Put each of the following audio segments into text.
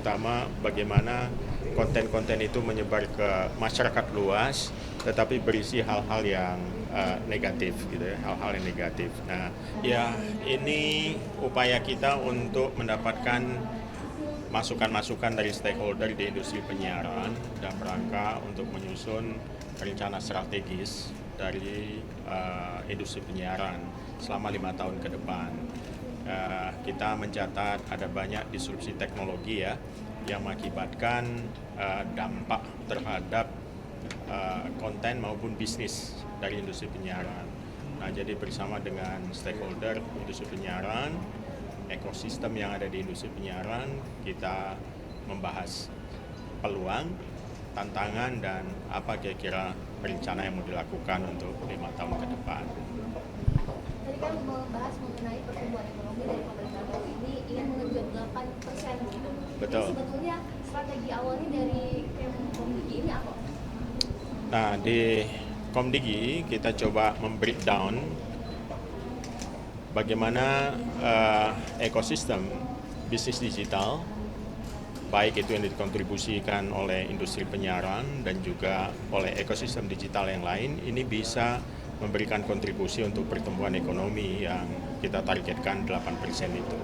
terutama bagaimana konten-konten itu menyebar ke masyarakat luas, tetapi berisi hal-hal yang negatif gitu ya, hal-hal yang negatif. Nah, ya ini upaya kita untuk mendapatkan masukan-masukan dari stakeholder di industri penyiaran dan rangka untuk menyusun rencana strategis dari industri penyiaran selama 5 tahun ke depan. Kita mencatat ada banyak disrupsi teknologi ya yang mengakibatkan dampak terhadap konten maupun bisnis dari industri penyiaran. Nah, jadi bersama dengan stakeholder industri penyiaran, ekosistem yang ada di industri penyiaran, kita membahas peluang, tantangan, dan apa kira-kira rencana yang mau dilakukan untuk 5 tahun ke depan. Tadi kan membahas mengenai pertumbuhan ekonomi dari pemerintah baru ini ingin mengejar 8% gitu. Betul. Jadi sebetulnya strategi awalnya dari Komdigi ini apa? Nah, di Komdigi kita coba membreakdown bagaimana ekosistem bisnis digital, baik itu yang dikontribusikan oleh industri penyiaran dan juga oleh ekosistem digital yang lain, ini bisa memberikan kontribusi untuk pertumbuhan ekonomi yang kita targetkan 8% itu.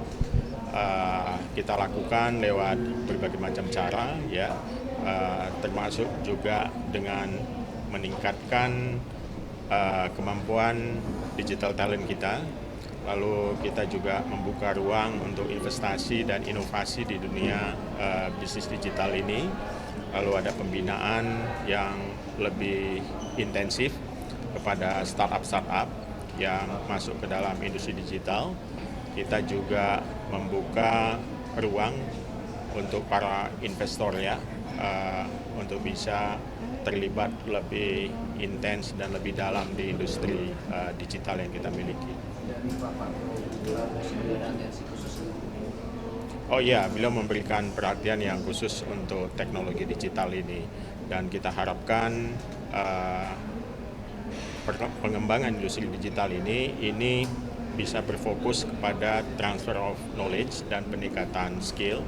Kita lakukan lewat berbagai macam cara, ya, termasuk juga dengan meningkatkan kemampuan digital talent kita. Lalu kita juga membuka ruang untuk investasi dan inovasi di dunia bisnis digital ini. Lalu ada pembinaan yang lebih intensif kepada startup-startup yang masuk ke dalam industri digital. Kita juga membuka ruang untuk para investor ya, untuk bisa terlibat lebih intens dan lebih dalam di industri digital yang kita miliki. Oh iya, beliau memberikan perhatian yang khusus untuk teknologi digital ini, dan kita harapkan pengembangan industri digital ini bisa berfokus kepada transfer of knowledge dan peningkatan skill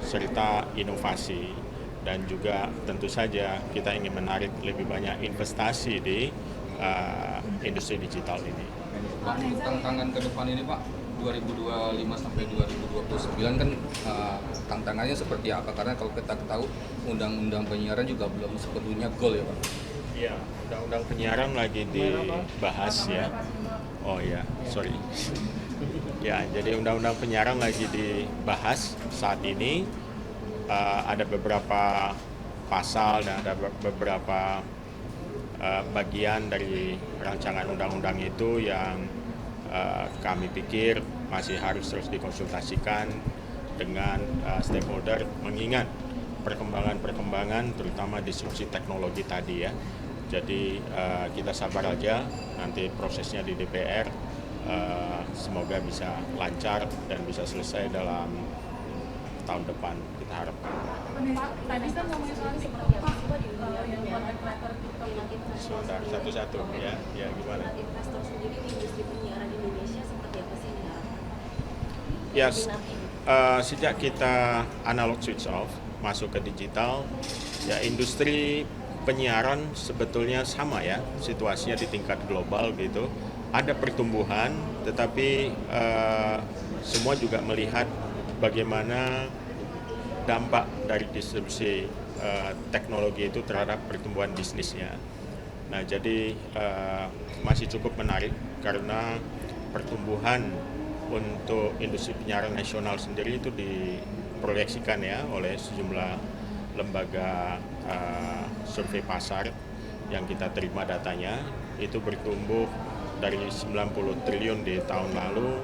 serta inovasi, dan juga tentu saja kita ingin menarik lebih banyak investasi di industri digital ini. Untuk tantangan ke depan ini Pak, 2025 sampai 2029 kan tantangannya seperti apa? Karena kalau kita tahu undang-undang penyiaran juga belum sepenuhnya goal ya Pak. Iya, undang-undang penyiaran lagi dibahas ya. Oh ya, sorry. Ya, jadi undang-undang penyiaran lagi dibahas saat ini. Ada beberapa pasal dan ada beberapa bagian dari rancangan undang-undang itu yang kami pikir masih harus terus dikonsultasikan dengan stakeholder, mengingat perkembangan terutama disrupsi teknologi tadi ya. Jadi kita sabar aja, nanti prosesnya di DPR semoga bisa lancar dan bisa selesai dalam tahun depan, kita harapkan. Pak, tadi kan ngomongin soal TikTok, Pak, yang konten kreator TikTok itu. Sebentar, satu-satu ya gimana? Investor sendiri di industri penyiaran Indonesia seperti apa sih ini harapannya? Ya, sejak kita analog switch off masuk ke digital, ya industri penyiaran sebetulnya sama ya situasinya di tingkat global gitu. Ada pertumbuhan, tetapi semua juga melihat bagaimana dampak dari disrupsi teknologi itu terhadap pertumbuhan bisnisnya. Nah, jadi masih cukup menarik karena pertumbuhan untuk industri penyiaran nasional sendiri itu diproyeksikan ya oleh sejumlah lembaga survei pasar yang kita terima datanya, itu bertumbuh dari 90 triliun di tahun lalu,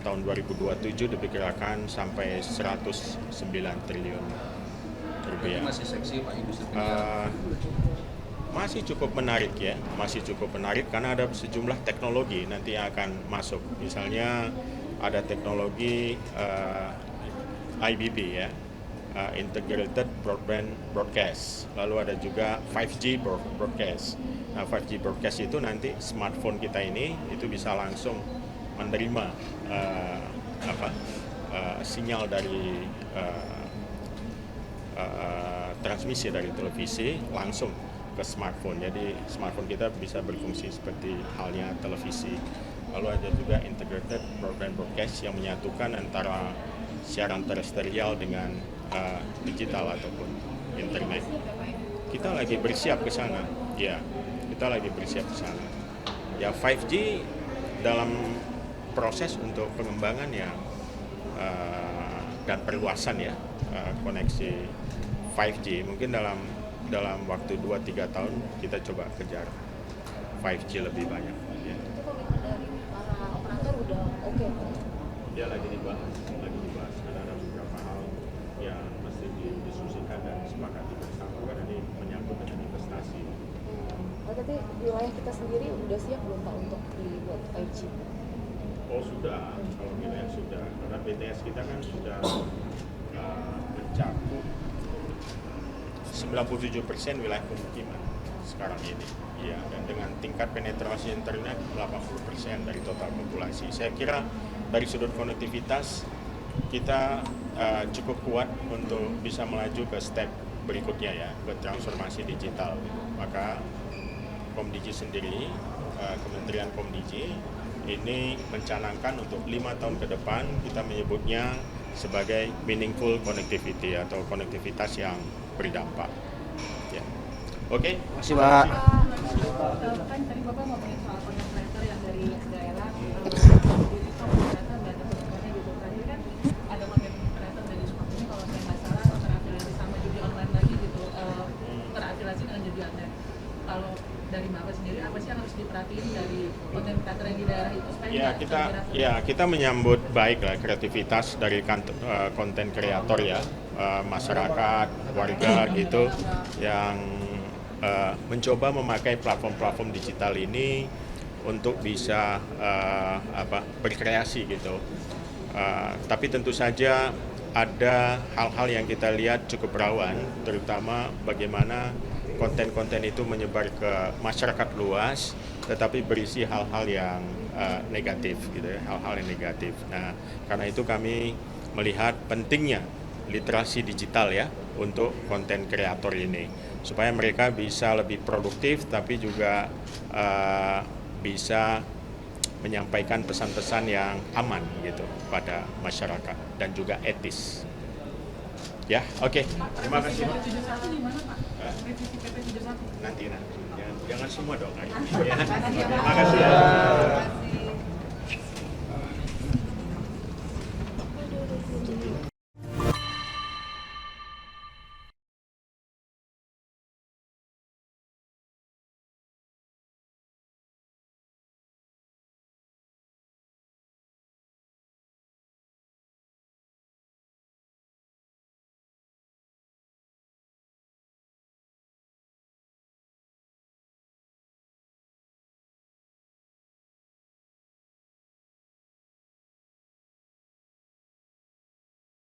tahun 2027 diperkirakan sampai 109 triliun rupiah. Masih seksi Pak industri penyiaran? Masih cukup menarik ya, masih cukup menarik karena ada sejumlah teknologi nanti yang akan masuk. Misalnya ada teknologi IBB ya, Integrated Broadband Broadcast. Lalu ada juga 5G Broadcast. Nah, 5G Broadcast itu nanti smartphone kita ini itu bisa langsung menerima sinyal dari transmisi dari televisi langsung ke smartphone. Jadi smartphone kita bisa berfungsi seperti halnya televisi. Lalu ada juga integrated broadband broadcast yang menyatukan antara siaran terestrial dengan digital ataupun internet. Kita lagi bersiap ke sana. Ya, kita lagi bersiap ke sana. Ya 5G dalam proses untuk pengembangan yang dan perluasan ya koneksi 5G mungkin dalam waktu 2-3 tahun kita coba kejar 5G lebih banyak. Ya. Itu komitmen dari para operator udah oke Pak? Dia lagi dibahas karena ada beberapa hal yang mesti didiskusikan dan sepakati bersama karena ini menyangkut dengan investasi. Tapi wilayah kita sendiri udah siap belum Pak untuk dibuat 5G? Oh sudah, kalau wilayah sudah, karena BTS kita kan sudah mencakup 97% wilayah pemukiman sekarang ini. Ya, dan dengan tingkat penetrasi internet 80% dari total populasi. Saya kira dari sudut konektivitas kita cukup kuat untuk bisa melaju ke step berikutnya ya, ke transformasi digital. Maka Komdigi sendiri, Kementerian Komdigi ini mencanangkan untuk 5 tahun ke depan kita menyebutnya sebagai meaningful connectivity atau konektivitas yang berdampak. Ya. Oke. Terima kasih Pak. Kan tadi Bapak ngomongin soal content creator yang dari daerah, jadi ternyata nggak ada pertemuannya gitu. Tadi kan ada content creator dari Sukabumi kalau saya nggak salah terafiliasi sama judi online lagi gitu, terafiliasi dengan judi online. Kalau dari Bapak sendiri apa sih yang harus diperhatiin dari content creator yang di daerah itu supaya kita menyambut baik lah kreativitas dari konten kreator ya, masyarakat, warga gitu yang mencoba memakai platform-platform digital ini untuk bisa berkreasi gitu. Tapi tentu saja ada hal-hal yang kita lihat cukup rawan, terutama bagaimana konten-konten itu menyebar ke masyarakat luas, tetapi berisi hal-hal yang negatif gitu ya, hal-hal yang negatif. Nah, karena itu kami melihat pentingnya literasi digital ya untuk konten kreator ini, supaya mereka bisa lebih produktif, tapi juga bisa menyampaikan pesan-pesan yang aman gitu pada masyarakat dan juga etis. Ya, oke. Terima kasih Pak. PP 71 di mana Pak? Revisi PP 71. Nanti. Jangan semua dong. Ya. Terima kasih ya.